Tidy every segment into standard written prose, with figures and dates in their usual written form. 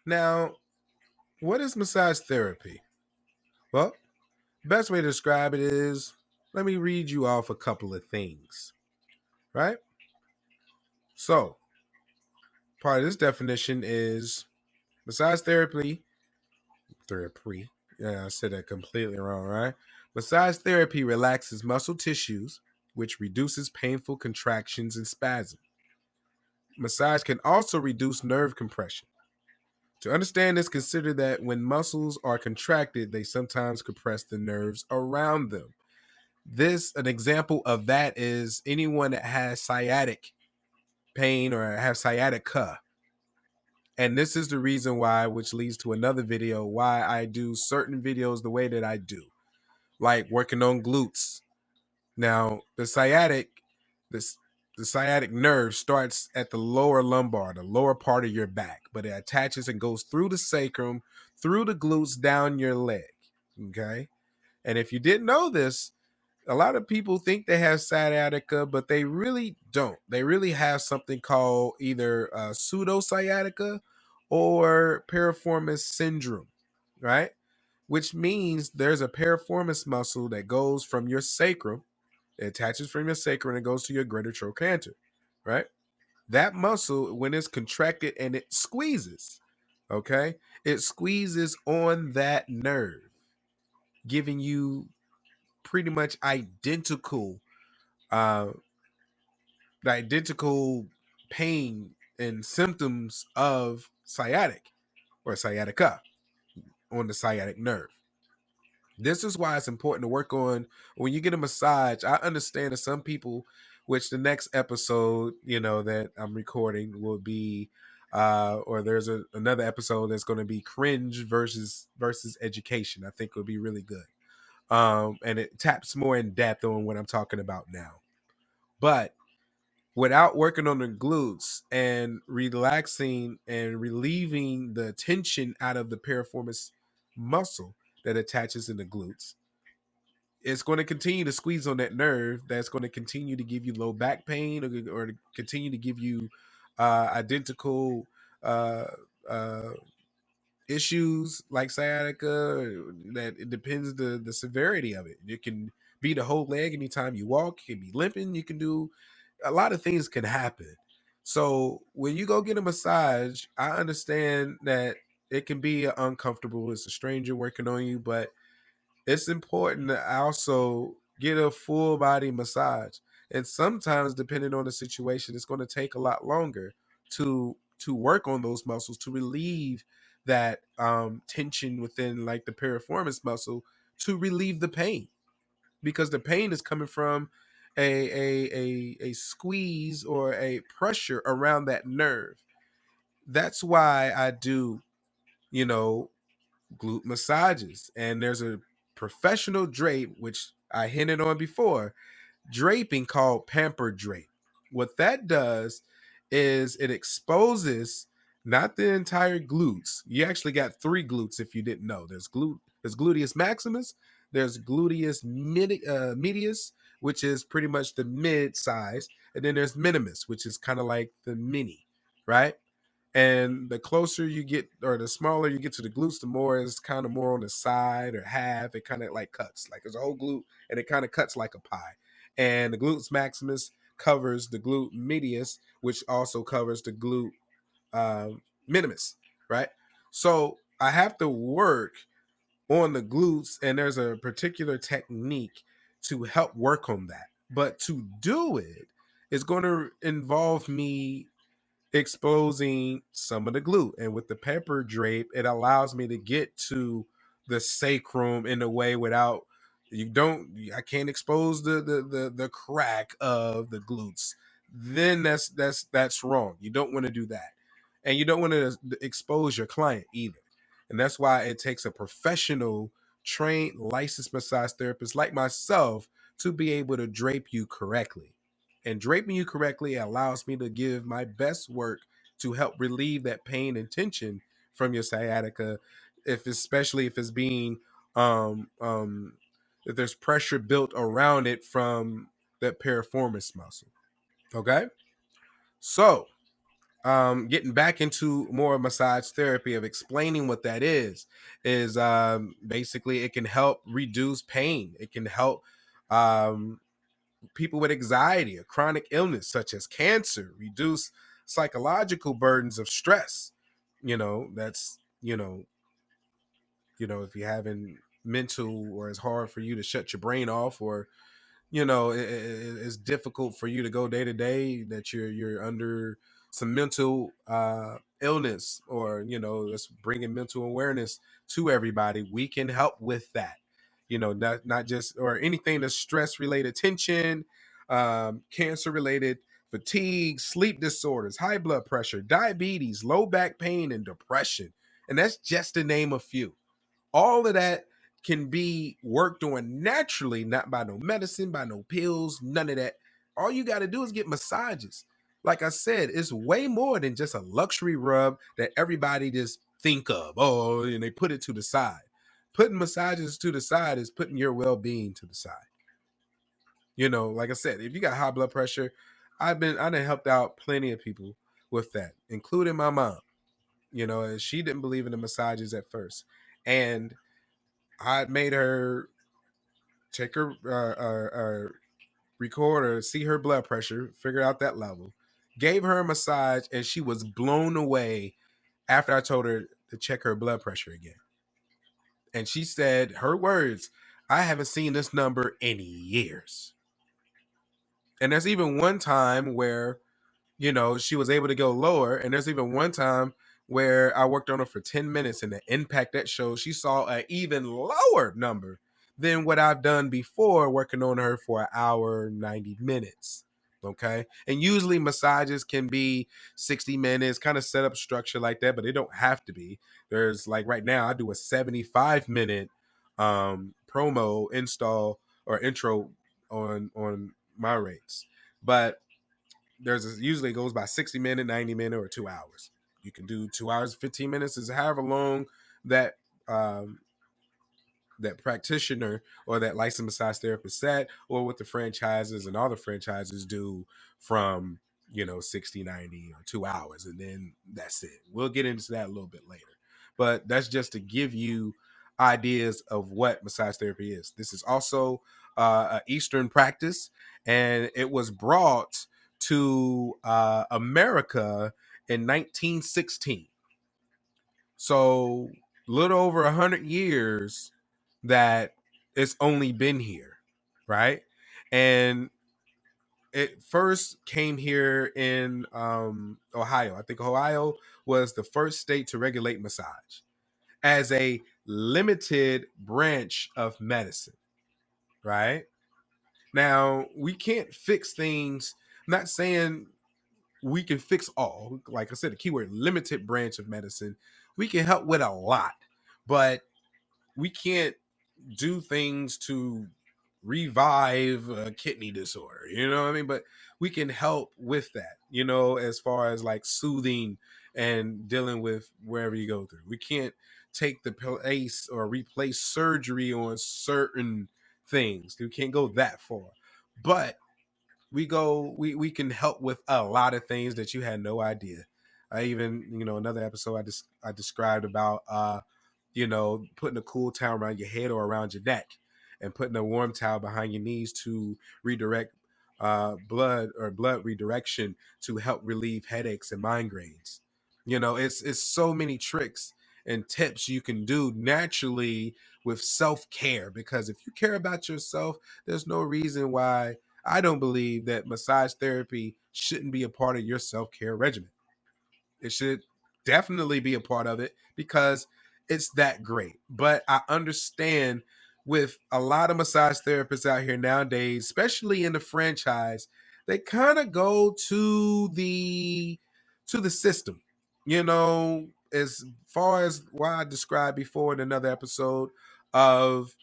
Now, what is massage therapy? Well, best way to describe it is, let me read you off a couple of things, right? So, part of this definition is massage therapy. Yeah, I said that completely wrong, right? Massage therapy relaxes muscle tissues, which reduces painful contractions and spasms. Massage can also reduce nerve compression. To understand this, consider that when muscles are contracted, they sometimes compress the nerves around them. An example of that is anyone that has sciatic pain or have sciatica. And this is the reason why, which leads to another video, why I do certain videos the way that I do, like working on glutes. Now, this the sciatic nerve starts at the lower lumbar, the lower part of your back, but it attaches and goes through the sacrum, through the glutes, down your leg. Okay. And if you didn't know this, a lot of people think they have sciatica, but they really don't. They really have something called either pseudo sciatica or piriformis syndrome, right? Which means there's a piriformis muscle that goes from your sacrum, it attaches from your sacrum and it goes to your greater trochanter, right? That muscle, when it's contracted and it squeezes, okay, it squeezes on that nerve, giving you pretty much uh, identical pain and symptoms of sciatic or sciatica on the sciatic nerve. This is why it's important to work on when you get a massage. I understand that some people, which the next episode, that I'm recording will be, or there's another episode that's going to be cringe versus education. I think will be really good. And it taps more in depth on what I'm talking about now. But without working on the glutes and relaxing and relieving the tension out of the piriformis muscle that attaches in the glutes, it's going to continue to squeeze on that nerve. That's going to continue to give you low back pain, or to continue to give you identical uh, uh, issues like sciatica. That it depends the severity of it. It can be the whole leg anytime you walk. It can be limping. You can do a lot of things can happen. So when you go get a massage, I understand that it can be uncomfortable. It's a stranger working on you, but it's important to also get a full body massage. And sometimes, depending on the situation, it's going to take a lot longer to work on those muscles to relieve that tension within, like, the piriformis muscle, to relieve the pain, because the pain is coming from a squeeze or a pressure around that nerve. That's why I do, you know, glute massages. And there's a professional drape, which I hinted on before, draping called pamper drape. What that does is it exposes not the entire glutes. You actually got three glutes if you didn't know. There's gluteus maximus, there's medius, which is pretty much the mid size, and then there's minimus, which is kind of like the mini, right? And the closer you get, or the smaller you get to the glutes, the more it's kind of more on the side or half. It kind of like cuts, like there's a whole glute, and it kind of cuts like a pie. And the gluteus maximus covers the glute medius, which also covers the glute minimus, right? So I have to work on the glutes, and there's a particular technique to help work on that. But to do it is going to involve me exposing some of the glute. And with the pepper drape, it allows me to get to the sacrum in a way without I can't expose the crack of the glutes. Then that's wrong. You don't want to do that. And you don't want to expose your client either. And that's why it takes a professional, trained, licensed massage therapist like myself to be able to drape you correctly. And draping you correctly allows me to give my best work to help relieve that pain and tension from your sciatica, especially if it's being um um if there's pressure built around it from that piriformis muscle. Okay, so getting back into more massage therapy, of explaining what that is basically it can help reduce pain. It can help um, people with anxiety or chronic illness such as cancer, reduce psychological burdens of stress. That's if you're having mental, or it's hard for you to shut your brain off, or it's difficult for you to go day to day, that you're under some mental illness, or let's bringing mental awareness to everybody. We can help with that. Not just, or anything that's stress related, tension, cancer related, fatigue, sleep disorders, high blood pressure, diabetes, low back pain, and depression. And that's just to name a few. All of that can be worked on naturally, not by no medicine, by no pills, none of that. All you got to do is get massages. Like I said, it's way more than just a luxury rub that everybody just think of. Oh, and they put it to the side. Putting massages to the side is putting your well-being to the side. Like I said, if you got high blood pressure, I done helped out plenty of people with that, including my mom. And she didn't believe in the massages at first. And I made her take her record or see her blood pressure, figure out that level, gave her a massage, and she was blown away after I told her to check her blood pressure again. And she said, her words, "I haven't seen this number in years." And there's even one time where she was able to go lower. And there's even one time where I worked on her for 10 minutes, and the impact that showed, she saw an even lower number than what I've done before, working on her for an hour, 90 minutes. Okay. And usually massages can be 60 minutes, kind of set up structure like that, but it don't have to be. There's, like, right now, I do a 75-minute promo install or intro on my rates. But usually it goes by 60-minute, 90-minute, or 2 hours. You can do 2 hours, 15 minutes, is however long that um, that practitioner or that licensed massage therapist said, or what the franchises and all the franchises do from 60, 90, or 2 hours, and then that's it. We'll get into that a little bit later, but that's just to give you ideas of what massage therapy is. This is also an Eastern practice, and it was brought to America in 1916. So little over 100 years that it's only been here, right? And it first came here in Ohio. I think Ohio was the first state to regulate massage as a limited branch of medicine, right? Now, we can't fix things. I'm not saying we can fix all. Like I said, the keyword limited branch of medicine. We can help with a lot, but we can't do things to revive a kidney disorder. You know what I mean? But we can help with that, as far as like soothing and dealing with wherever you go through. We can't take the place or replace surgery on certain things. We can't go that far. But we can help with a lot of things that you had no idea. I even, another episode I described about putting a cool towel around your head or around your neck, and putting a warm towel behind your knees to redirect blood redirection to help relieve headaches and migraines. It's so many tricks and tips you can do naturally with self-care, because if you care about yourself, there's no reason why I don't believe that massage therapy shouldn't be a part of your self-care regimen. It should definitely be a part of it, because it's that great. But I understand, with a lot of massage therapists out here nowadays, especially in the franchise, they kind of go to the system. As far as what I described before in another episode, of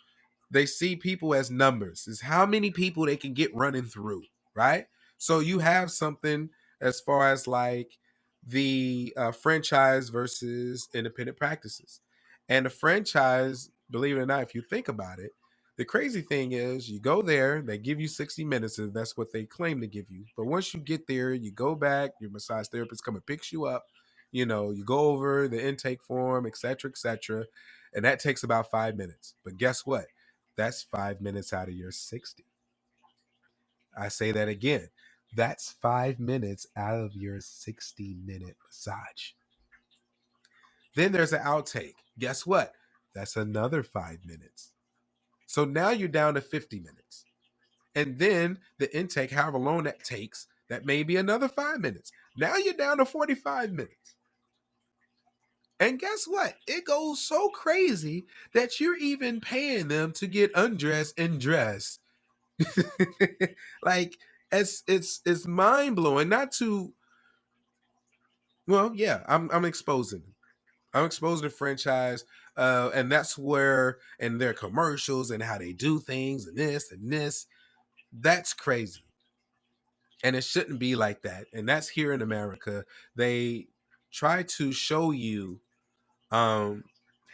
they see people as numbers, is how many people they can get running through, right? So you have something as far as like the franchise versus independent practices. And the franchise, believe it or not, if you think about it, The crazy thing is, you go there, they give you 60 minutes, and that's what they claim to give you. But once you get there, you go back, your massage therapist come and picks you up. You go over the intake form, etc., etc., and that takes about 5 minutes. But guess what? That's 5 minutes out of your 60. I say that again. That's 5 minutes out of your 60-minute massage. Then there's an outtake. Guess what? That's another 5 minutes. So now you're down to 50 minutes. And then the intake, however long that takes, that may be another 5 minutes. Now you're down to 45 minutes. And guess what? It goes so crazy that you're even paying them to get undressed and dressed. Like, it's mind blowing. Not to, well, yeah, I'm exposing. I'm exposing the franchise, and that's where, and their commercials and how they do things and this and this. That's crazy. And it shouldn't be like that. And that's here in America. They try to show you um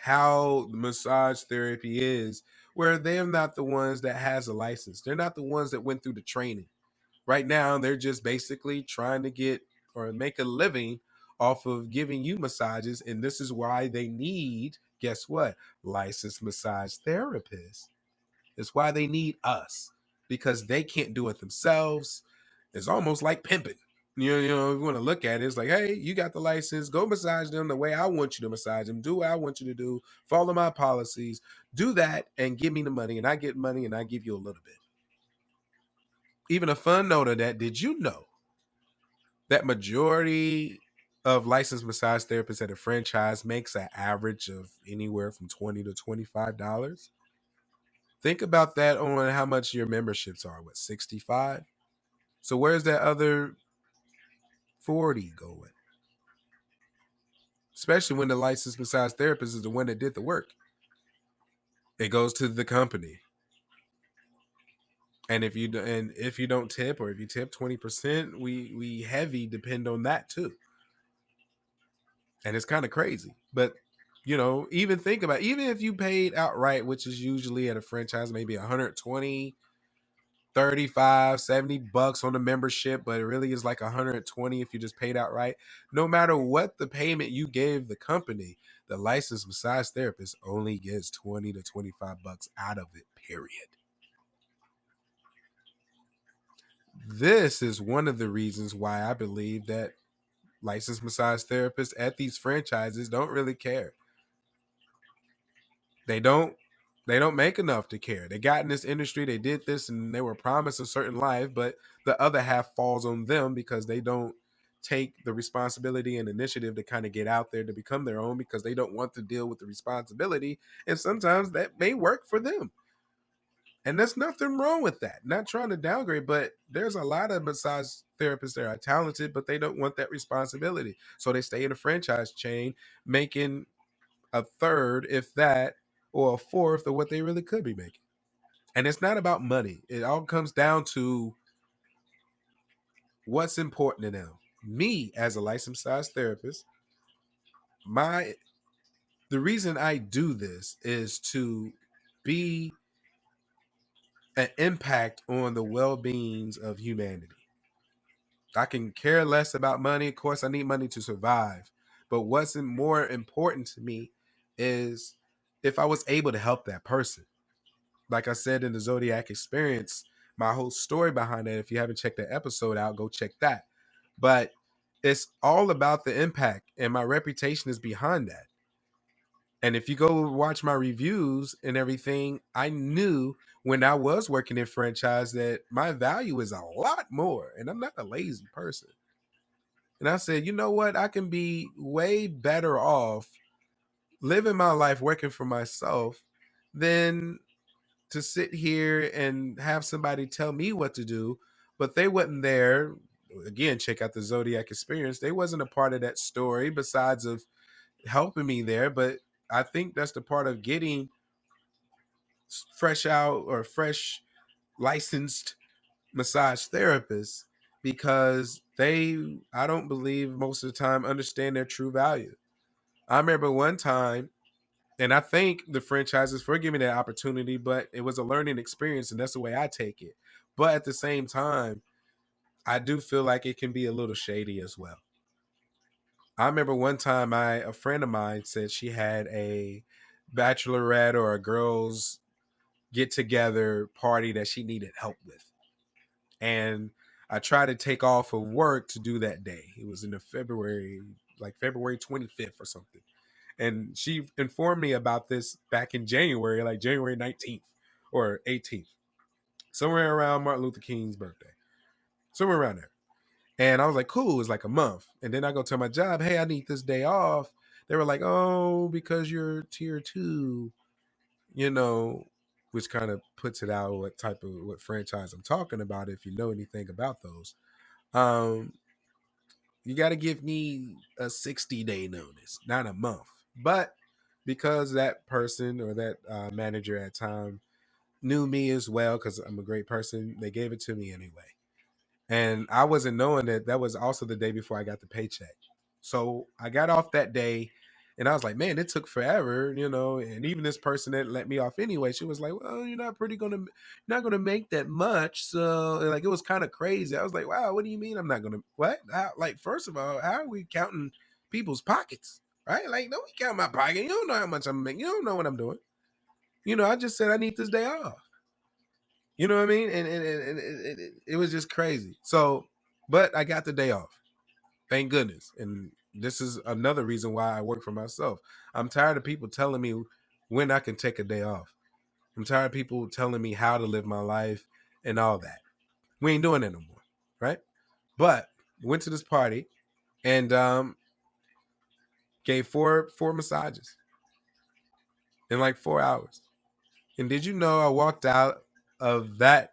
how massage therapy is, where they're not the ones that has a license. They're not the ones that went through the training. Right now, they're just basically trying to get or make a living off of giving you massages. And this is why they need, guess what? Licensed massage therapists. It's why they need us, because they can't do it themselves. It's almost like pimping. If you want to look at it, it's like, hey, you got the license, go massage them the way I want you to massage them, do what I want you to do, follow my policies, do that, and give me the money, and I get money, and I give you a little bit. Even a fun note of that, did you know that majority of licensed massage therapists at a franchise makes an average of anywhere from $20 to $25? Think about that on how much your memberships are. What, 65? So where's that other 40 going? Especially when the licensed massage therapist is the one that did the work. It goes to the company. And if you don't tip, or if you tip 20%, we heavy depend on that too. And it's kind of crazy. But even think about, even if you paid outright, which is usually at a franchise maybe 120, 35, $70 on the membership, but it really is like 120 if you just paid outright. No matter what the payment you gave the company, the licensed massage therapist only gets 20 to $25 out of it, period. This is one of the reasons why I believe that licensed massage therapists at these franchises don't really care. They don't make enough to care. They got in this industry, they did this, and they were promised a certain life, but the other half falls on them because they don't take the responsibility and initiative to kind of get out there to become their own, because they don't want to deal with the responsibility. And sometimes that may work for them. And there's nothing wrong with that. Not trying to downgrade, but there's a lot of massage therapists that are talented, but they don't want that responsibility. So they stay in a franchise chain, making a third, if that, or a fourth of what they really could be making. And it's not about money. It all comes down to what's important to them. Me, as a licensed massage therapist, the reason I do this is to be an impact on the well-beings of humanity. I can care less about money. Of course, I need money to survive. But what's more important to me is if I was able to help that person. Like I said in the Zodiac Experience, my whole story behind it, if you haven't checked that episode out, go check that. But it's all about the impact, and my reputation is behind that. And if you go watch my reviews and everything, I knew when I was working in franchise that my value is a lot more, and I'm not a lazy person. And I said, you know what? I can be way better off living my life working for myself than to sit here and have somebody tell me what to do. But they wasn't there. Again, check out the Zodiac Experience. They wasn't a part of that story besides of helping me there. But I think that's the part of getting fresh out or fresh licensed massage therapists, because I don't believe most of the time understand their true value. I remember one time And I thank the franchises for giving me that opportunity, but it was a learning experience, and that's the way I take it. But at the same time, I do feel like it can be a little shady as well. I remember one time a friend of mine said she had a bachelorette or a girls get together party that she needed help with. And I tried to take off of work to do that day. It was in the February, like February 25th or something. And she informed me about this back in January, like January 19th or 18th, somewhere around Martin Luther King's birthday, somewhere around there. And I was like, cool, it's like a month. And then I go tell my job, hey, I need this day off. They were like, oh, because you're tier two, you know, which kind of puts it out what franchise I'm talking about if you know anything about those. Um, you got to give me a 60-day notice, not a month. But because that person or that manager at time knew me as well, because I'm a great person, they gave it to me anyway. And I wasn't knowing that that was also the day before I got the paycheck. So I got off that day and I was like, man, it took forever, you know. And even this person that let me off anyway, she was like, well, not gonna make that much. So like it was kind of crazy. I was like, wow, what do you mean I'm not gonna what? How, like, first of all, how are we counting people's pockets? Right? Like, no, we count my pocket. You don't know how much I'm making. You don't know what I'm doing. You know, I just said I need this day off. You know what I mean? And it was just crazy. So, but I got the day off. Thank goodness. And this is another reason why I work for myself. I'm tired of people telling me when I can take a day off. I'm tired of people telling me how to live my life and all that. We ain't doing that no more. Right? But went to this party and gave four massages in like 4 hours. And did you know I walked out of that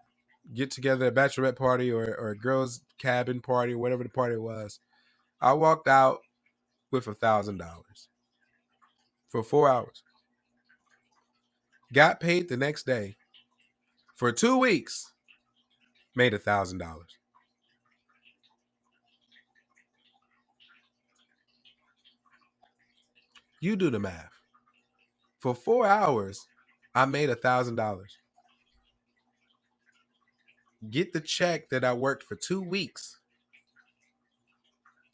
get together, a bachelorette party or a girls' cabin party, or whatever the party was? I walked out with $1,000 for 4 hours. Got paid the next day for 2 weeks. Made $1,000. You do the math. For 4 hours, I made $1,000. Get the check that I worked for 2 weeks.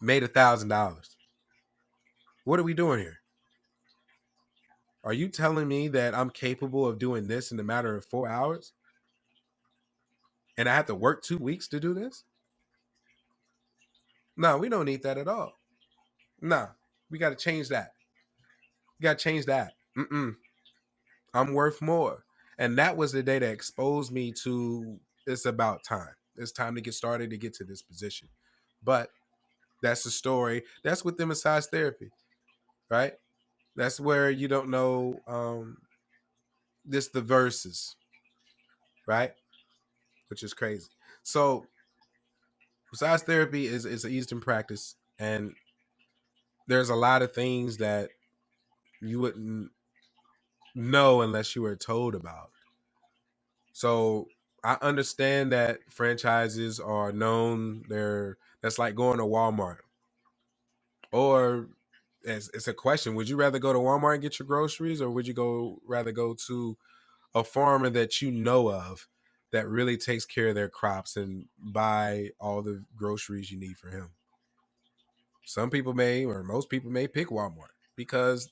Made $1,000. What are we doing here? Are you telling me that I'm capable of doing this in a matter of 4 hours? And I have to work 2 weeks to do this? No, we don't need that at all. No, we got to change that. We got to change that. I'm worth more. And that was the day that exposed me to it's about time. It's time to get started to get to this position. But that's the story. That's within massage therapy, right? That's where you don't know this the verses, right? Which is crazy. So massage therapy is an Eastern practice, and there's a lot of things that you wouldn't know unless you were told about. So I understand that franchises are known. That's like going to Walmart, or it's a question. Would you rather go to Walmart and get your groceries, or would you rather go to a farmer that you know of that really takes care of their crops and buy all the groceries you need for him? Some people may, or most people may pick Walmart because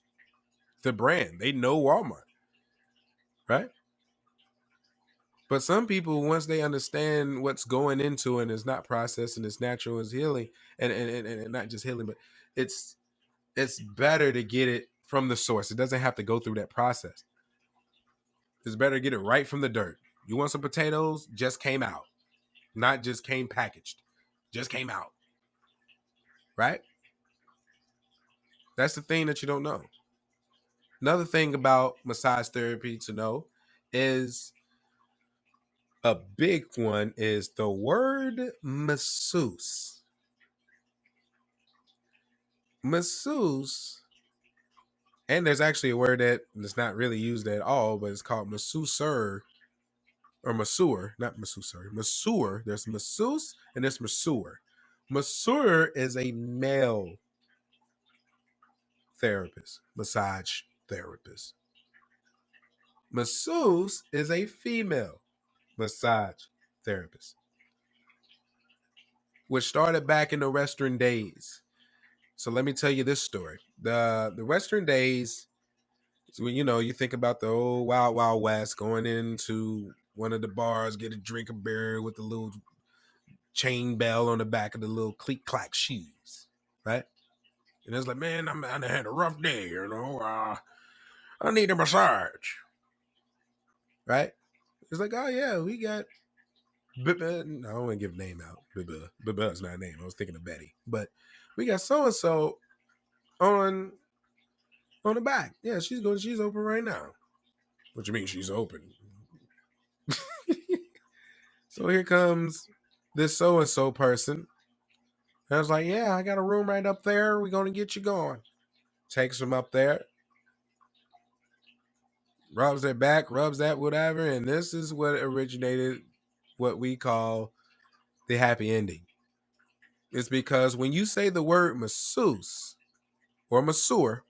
the brand, they know Walmart, right? But some people, once they understand what's going into it and it's not processed and it's natural, it's healing, and not just healing, but it's it's better to get it from the source. It doesn't have to go through that process. It's better to get it right from the dirt. You want some potatoes? Just came out, not just came packaged, just came out, right? That's the thing that you don't know. Another thing about massage therapy to know is a big one is the word masseuse. Masseuse, and there's actually a word that's not really used at all, but it's called masseur or masseur, not masseur. Masseur. There's masseuse and there's masseur. Masseur is a male therapist, massage therapist. Masseuse is a female massage therapist, which started back in the Western days. So let me tell you this story. The Western days, so, you think about the old Wild Wild West, going into one of the bars, get a drink of beer with the little chain bell on the back of the little click clack shoes, right? And it's like, man, I had a rough day, I need a massage, right? It's like, oh yeah, we got. I don't want to give a name out. Bubba is not a name. I was thinking of Betty, but we got so and so on the back. Yeah, she's open right now. What you mean she's open? So here comes this so and so person. I was like, yeah, I got a room right up there. We're gonna get you going. Takes them up there, rubs their back, rubs that whatever, and this is what originated what we call the happy ending. It's because when you say the word masseuse or masseur,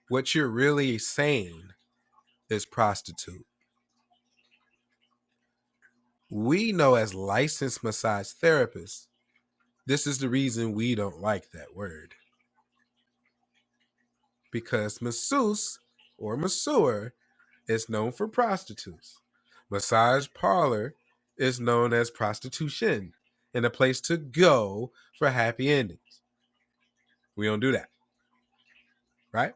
what you're really saying is prostitute. We know as licensed massage therapists, this is the reason we don't like that word. Because masseuse or masseur is known for prostitutes. Massage parlor is known as prostitution and a place to go for happy endings. We don't do that, right?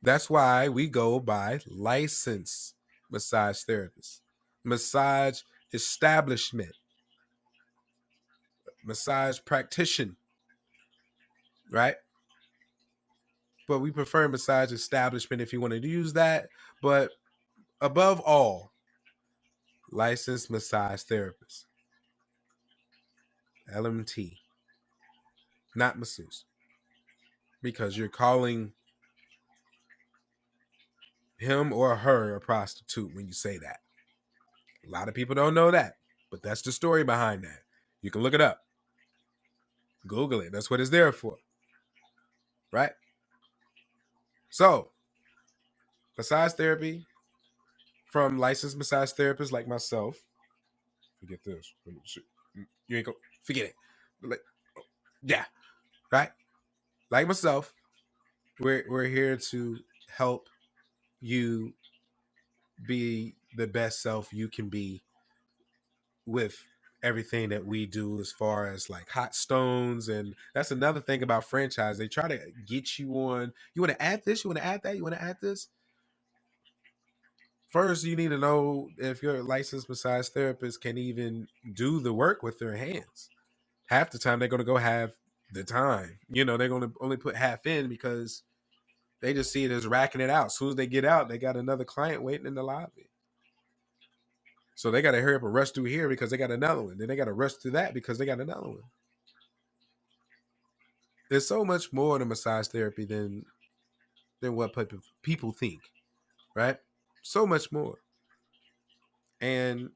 That's why we go by licensed massage therapists, massage establishment, massage practitioner, right? But we prefer massage establishment if you want to use that. But above all, licensed massage therapist, LMT, not masseuse, because you're calling him or her a prostitute when you say that. A lot of people don't know that, but that's the story behind that. You can look it up. Google it. That's what it's there for. Right? So, massage therapy from licensed massage therapists like myself. Forget this. You ain't go. Forget it. Like, yeah. Right? Like myself, we're here to help you be the best self you can be with everything that we do as far as like hot stones. And that's another thing about franchise. They try to get you on, you want to add this, you want to add that, you want to add this. First, you need to know if your licensed massage therapist can even do the work with their hands. Half the time they're going to go have the time. They're going to only put half in because they just see it as racking it out. As soon as they get out, they got another client waiting in the lobby. So they got to hurry up and rush through here because they got another one. Then they got to rush through that because they got another one. There's so much more to massage therapy than what people think, right? So much more. And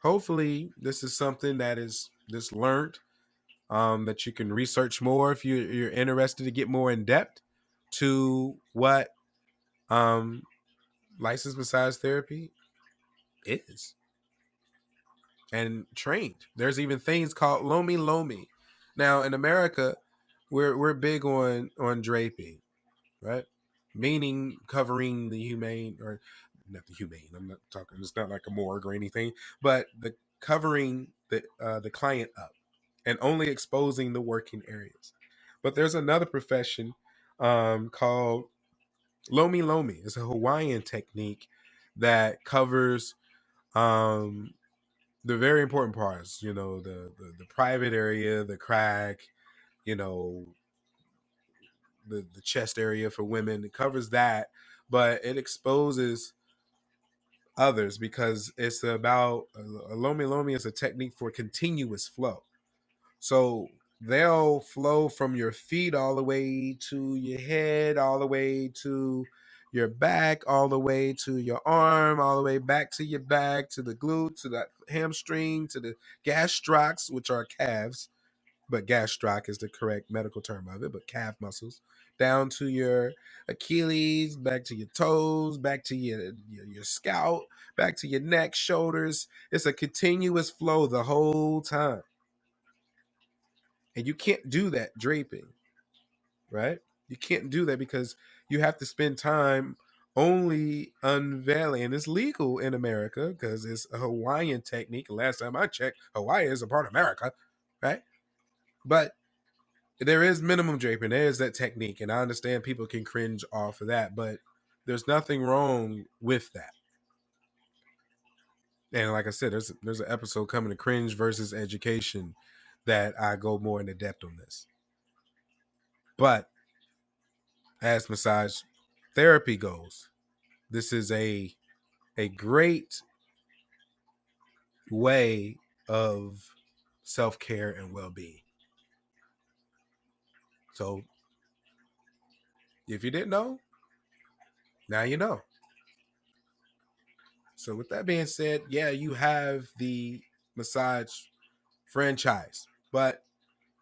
hopefully this is something that is just learned, that you can research more if you're interested to get more in depth to what licensed massage therapy is and trained. There's even things called Lomi Lomi. Now in America, we're big on draping, right? Meaning covering the humane, or not the humane. I'm not talking. It's not like a morgue or anything, but the covering the client up and only exposing the working areas. But there's another profession called Lomi Lomi. It's a Hawaiian technique that covers the very important parts. The private area, the crack. You know, the chest area for women. It covers that, but it exposes others because it's about a Lomi Lomi is a technique for continuous flow. So they'll flow from your feet all the way to your head, all the way to your back, all the way to your arm, all the way back to your back, to the glute, to the hamstring, to the gastrocs, which are calves, but gastroc is the correct medical term of it, but calf muscles, down to your Achilles, back to your toes, back to your scalp, back to your neck, shoulders. It's a continuous flow the whole time. And you can't do that draping, right? You can't do that because you have to spend time only unveiling. And it's legal in America because it's a Hawaiian technique. Last time I checked, Hawaii is a part of America, right? But there is minimum draping. There is that technique. And I understand people can cringe off of that, but there's nothing wrong with that. And like I said, there's an episode coming to Cringe versus Education that I go more into depth on this. But as massage therapy goes, this is a great way of self-care and well-being. So if you didn't know, now you know. So with that being said, yeah, you have the massage franchise, but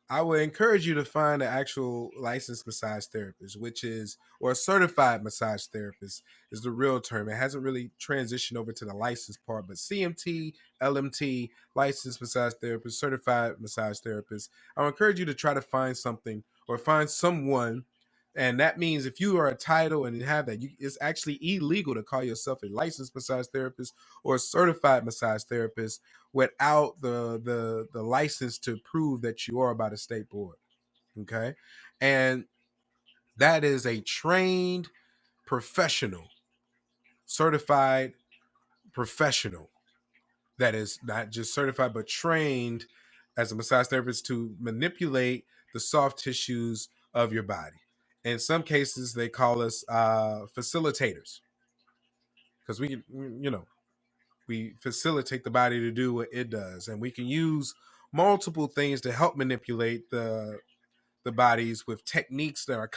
I would encourage you to find an actual licensed massage therapist, which is, or a certified massage therapist is the real term. It hasn't really transitioned over to the licensed part, but CMT, LMT, licensed massage therapist, certified massage therapist. I would encourage you to try to find something or find someone. And that means if you are a title and you have that, it's actually illegal to call yourself a licensed massage therapist or a certified massage therapist without the license to prove that you are by the state board. Okay. And that is a trained professional, certified professional that is not just certified, but trained as a massage therapist to manipulate the soft tissues of your body. In some cases, they call us facilitators because we facilitate the body to do what it does, and we can use multiple things to help manipulate the bodies with techniques that are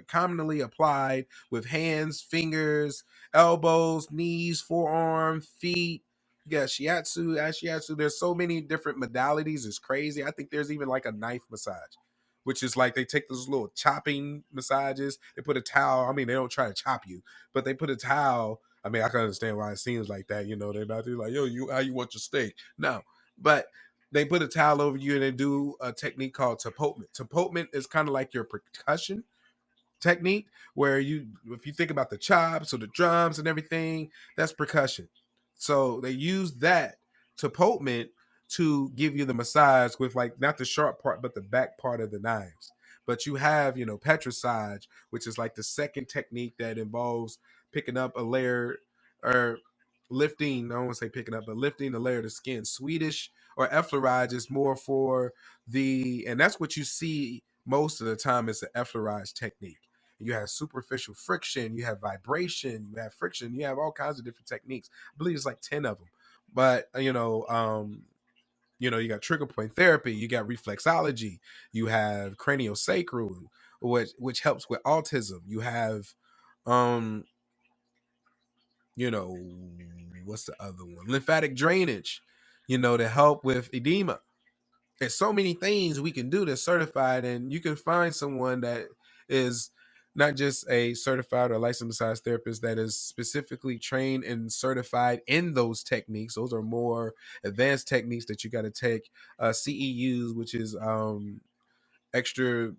commonly applied with hands, fingers, elbows, knees, forearm, feet. You got shiatsu, ashiatsu. There's so many different modalities. It's crazy. I think there's even like a knife massage, which is like they take those little chopping massages. They put a towel. I mean, they don't try to chop you, but they put a towel. I mean, I can understand why it seems like that. They're not like, yo, how you want your steak? No, but they put a towel over you and they do a technique called tapotment. Tapotment is kind of like your percussion technique, where if you think about the chops or the drums and everything, that's percussion. So they use that tapotment to give you the massage with like not the sharp part, but the back part of the knives. But you have, petrissage, which is like the second technique that involves picking up a layer or lifting, I don't want to say picking up, but lifting a layer of the skin. Swedish or effleurage is more for and that's what you see most of the time is the effleurage technique. You have superficial friction, you have vibration, you have friction, you have all kinds of different techniques. I believe it's like 10 of them. But you got trigger point therapy, you got reflexology, you have craniosacral, which helps with autism. You have you know, what's the other one? Lymphatic drainage, to help with edema. There's so many things we can do that's certified, and you can find someone that is not just a certified or licensed massage therapist that is specifically trained and certified in those techniques. Those are more advanced techniques that you got to take CEUs, which is extra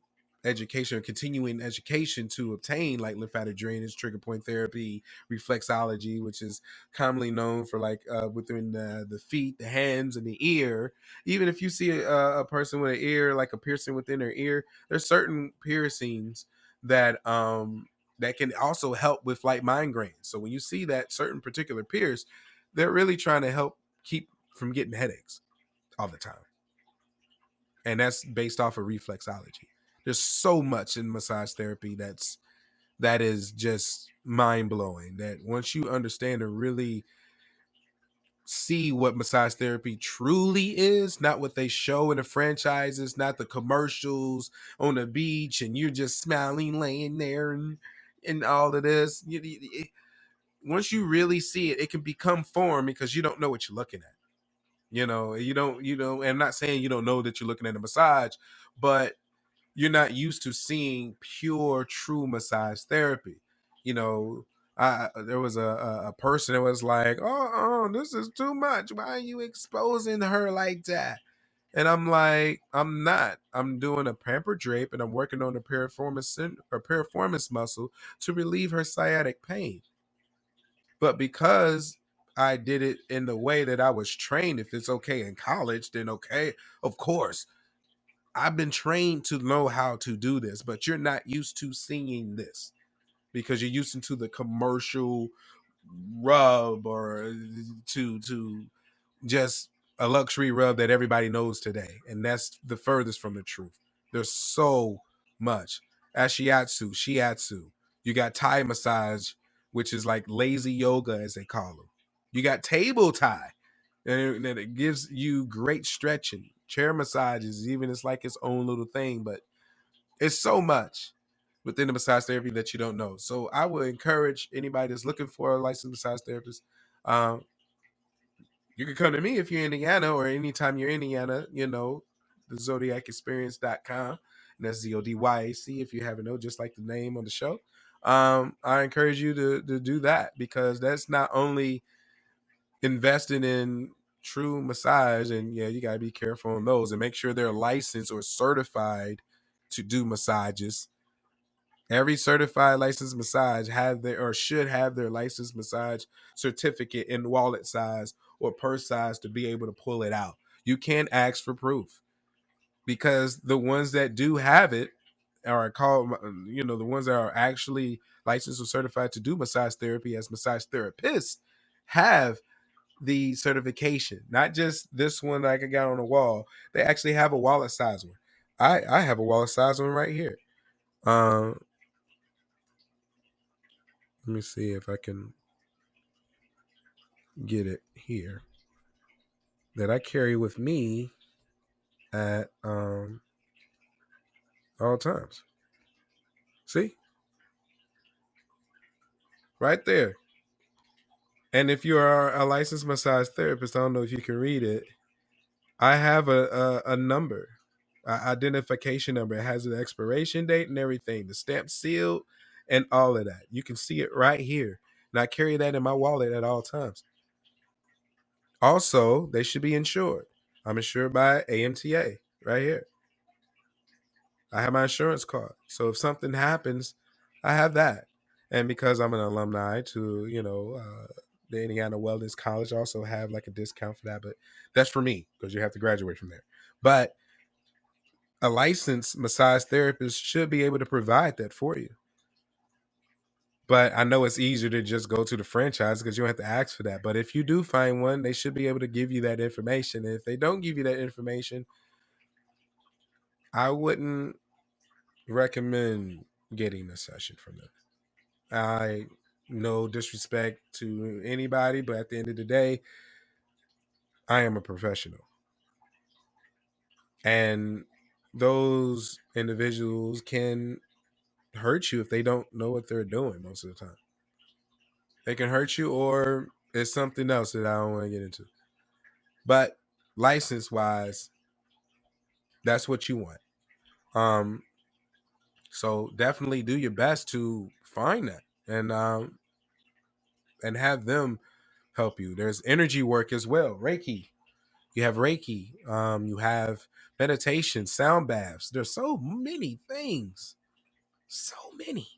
education or continuing education to obtain, like lymphatic drainage, trigger point therapy, reflexology, which is commonly known for like within the feet, the hands, and the ear. Even if you see a person with an ear, like a piercing within their ear, there's certain piercings that can also help with like migraines. So when you see that certain particular pierce, they're really trying to help keep from getting headaches all the time, and that's based off of reflexology. There's so much in massage therapy that is just mind blowing. That once you understand and really see what massage therapy truly is, not what they show in the franchises, not the commercials on the beach, and you're just smiling, laying there, and all of this. Once you really see it, it can become form because you don't know what you're looking at. You don't. And I'm not saying you don't know that you're looking at a massage, but you're not used to seeing pure, true massage therapy. You know, there was a person that was like, "Oh, this is too much. Why are you exposing her like that?" And I'm like, I'm not. I'm doing a pamper drape, and I'm working on the piriformis muscle to relieve her sciatic pain. But because I did it in the way that I was trained, if it's okay in college, then okay, of course. I've been trained to know how to do this, but you're not used to seeing this because you're used to the commercial rub or to just a luxury rub that everybody knows today. And that's the furthest from the truth. There's so much. Ashiatsu, shiatsu. You got Thai massage, which is like lazy yoga, as they call them. You got table Thai, and it gives you great stretching. Chair massages, even it's like its own little thing, but it's so much within the massage therapy that you don't know. So I would encourage anybody that's looking for a licensed massage therapist. Um, you can come to me if you're in Indiana, or anytime you're in Indiana, the zodiacexperience.com. And that's ZODYAC if you haven't know, just like the name on the show. I encourage you to do that, because that's not only investing in true massage, and yeah, you got to be careful on those and make sure they're licensed or certified to do massages. Every certified licensed massage have their, or should have their licensed massage certificate in wallet size or purse size to be able to pull it out. You can't ask for proof, because the ones that do have it are called, the ones that are actually licensed or certified to do massage therapy as massage therapists have the certification, not just this one like I got on the wall. They actually have a wallet size one. I have a wallet size one right here. Let me see if I can get it here, that I carry with me at all times. See? Right there. And if you are a licensed massage therapist, I don't know if you can read it. I have a number, identification number. It has an expiration date and everything, the stamp sealed and all of that. You can see it right here. And I carry that in my wallet at all times. Also, they should be insured. I'm insured by AMTA right here. I have my insurance card. So if something happens, I have that. And because I'm an alumni to, the Indiana Wellness College, I also have like a discount for that. But that's for me, because you have to graduate from there. But a licensed massage therapist should be able to provide that for you. But I know it's easier to just go to the franchise because you don't have to ask for that. But if you do find one, they should be able to give you that information. And if they don't give you that information, I wouldn't recommend getting a session from them. I no disrespect to anybody, but at the end of the day, I am a professional. And those individuals can hurt you if they don't know what they're doing most of the time. They can hurt you, or it's something else that I don't want to get into. But license wise, that's what you want. So definitely do your best to find that, and have them help you. There's energy work as well. Reiki. You have Reiki. You have meditation, sound baths. There's so many things. So many.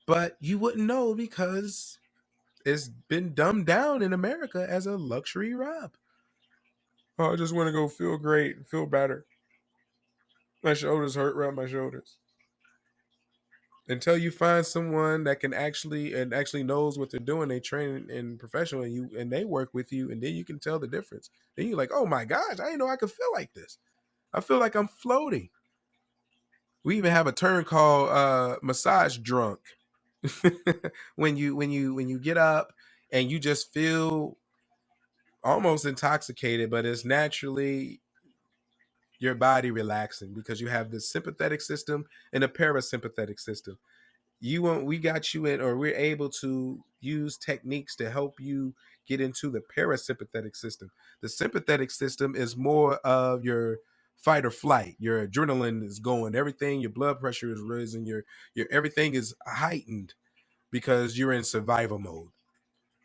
But you wouldn't know because it's been dumbed down in America as a luxury rub. Oh, I just want to go feel great, feel better. My shoulders hurt, rub my shoulders. Until you find someone that can actually knows what they're doing, they train and professional, and they work with you, and then you can tell the difference. Then you're like, oh my gosh, I didn't know I could feel like this. I feel like I'm floating. We even have a term called massage drunk. when you get up and you just feel almost intoxicated, but it's naturally your body relaxing because you have the sympathetic system and the parasympathetic system. We got you in, or we're able to use techniques to help you get into the parasympathetic system. The sympathetic system is more of your fight or flight. Your adrenaline is going, everything, your blood pressure is rising, your everything is heightened because you're in survival mode.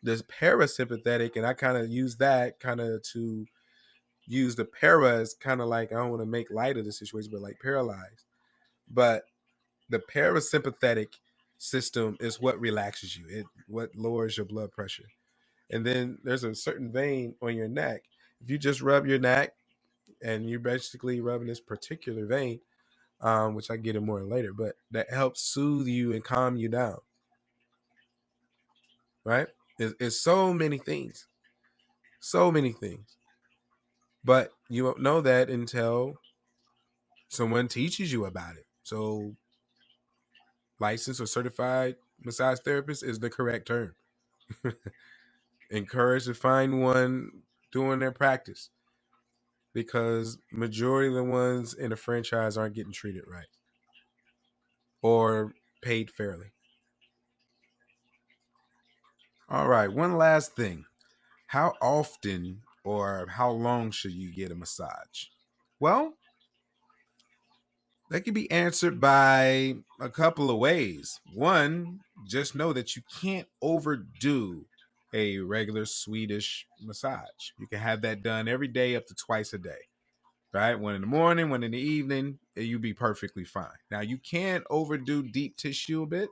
There's parasympathetic, and I kind of use that kind of to use the para as kind of like, I don't want to make light of the situation, but like paralyzed. But the parasympathetic system is what relaxes you. It what lowers your blood pressure. And then there's a certain vein on your neck. If you just rub your neck and you're basically rubbing this particular vein, which I get in more later, but that helps soothe you and calm you down. Right? It's so many things. So many things. But you won't know that until someone teaches you about it. So licensed or certified massage therapist is the correct term. Encourage to find one doing their practice, because majority of the ones in a franchise aren't getting treated right or paid fairly. All right, one last thing. How often or how long should you get a massage? Well, that can be answered by a couple of ways. One, just know that you can't overdo a regular Swedish massage. You can have that done every day up to twice a day, right? One in the morning, one in the evening, and you'll be perfectly fine. Now, you can't overdo deep tissue a bit.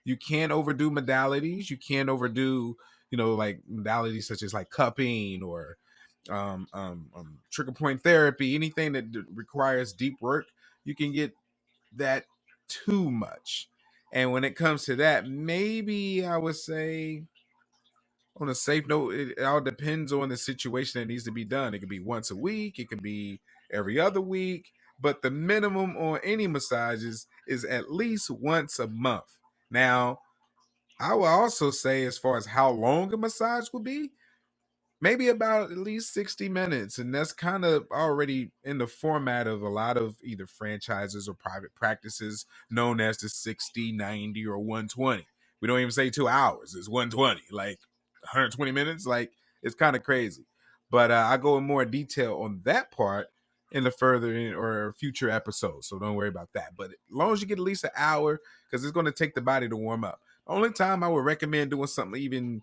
You can't overdo modalities. You can't overdo, like modalities such as like cupping or trigger point therapy, anything that requires deep work. You can get that too much. And when it comes to that, maybe I would say, on a safe note, it all depends on the situation that needs to be done. It could be once a week, it could be every other week, but the minimum on any massages is at least once a month. Now, I will also say, as far as how long a massage will be, maybe about at least 60 minutes. And that's kind of already in the format of a lot of either franchises or private practices, known as the 60, 90, or 120. We don't even say 2 hours, it's 120, like 120 minutes. Like, it's kind of crazy. But I go in more detail on that part in the further or future episodes. So don't worry about that. But as long as you get at least an hour, because it's going to take the body to warm up. The only time I would recommend doing something even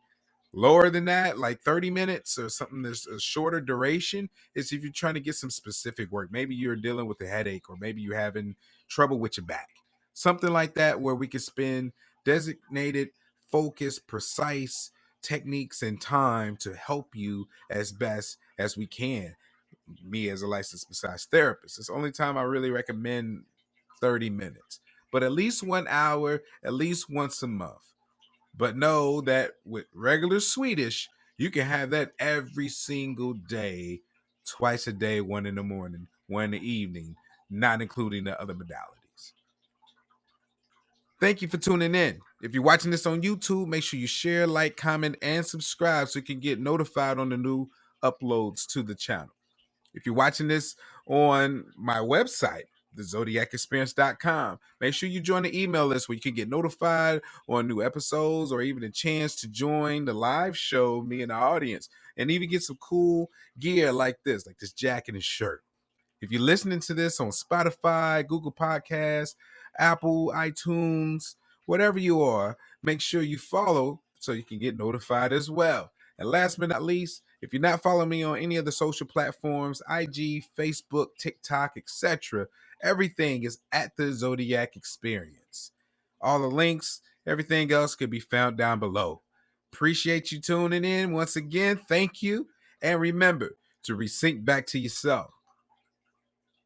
lower than that, like 30 minutes or something that's a shorter duration, is if you're trying to get some specific work. Maybe you're dealing with a headache, or maybe you're having trouble with your back. Something like that, where we can spend designated, focused, precise techniques and time to help you as best as we can. Me as a licensed massage therapist, it's the only time I really recommend 30 minutes, but at least 1 hour, at least once a month. But know that with regular Swedish, you can have that every single day, twice a day, one in the morning, one in the evening, not including the other modalities. Thank you for tuning in. If you're watching this on YouTube, make sure you share, like, comment, and subscribe so you can get notified on the new uploads to the channel. If you're watching this on my website, thezodiacexperience.com, make sure you join the email list where you can get notified on new episodes, or even a chance to join the live show, me and the audience, and even get some cool gear like this jacket and shirt. If you're listening to this on Spotify, Google Podcasts, Apple, iTunes, whatever you are, make sure you follow so you can get notified as well. And last but not least, if you're not following me on any of the social platforms, IG, Facebook, TikTok, etc., everything is at the Zodiac Experience. All the links, everything else could be found down below. Appreciate you tuning in. Once again, thank you. And remember to resync back to yourself.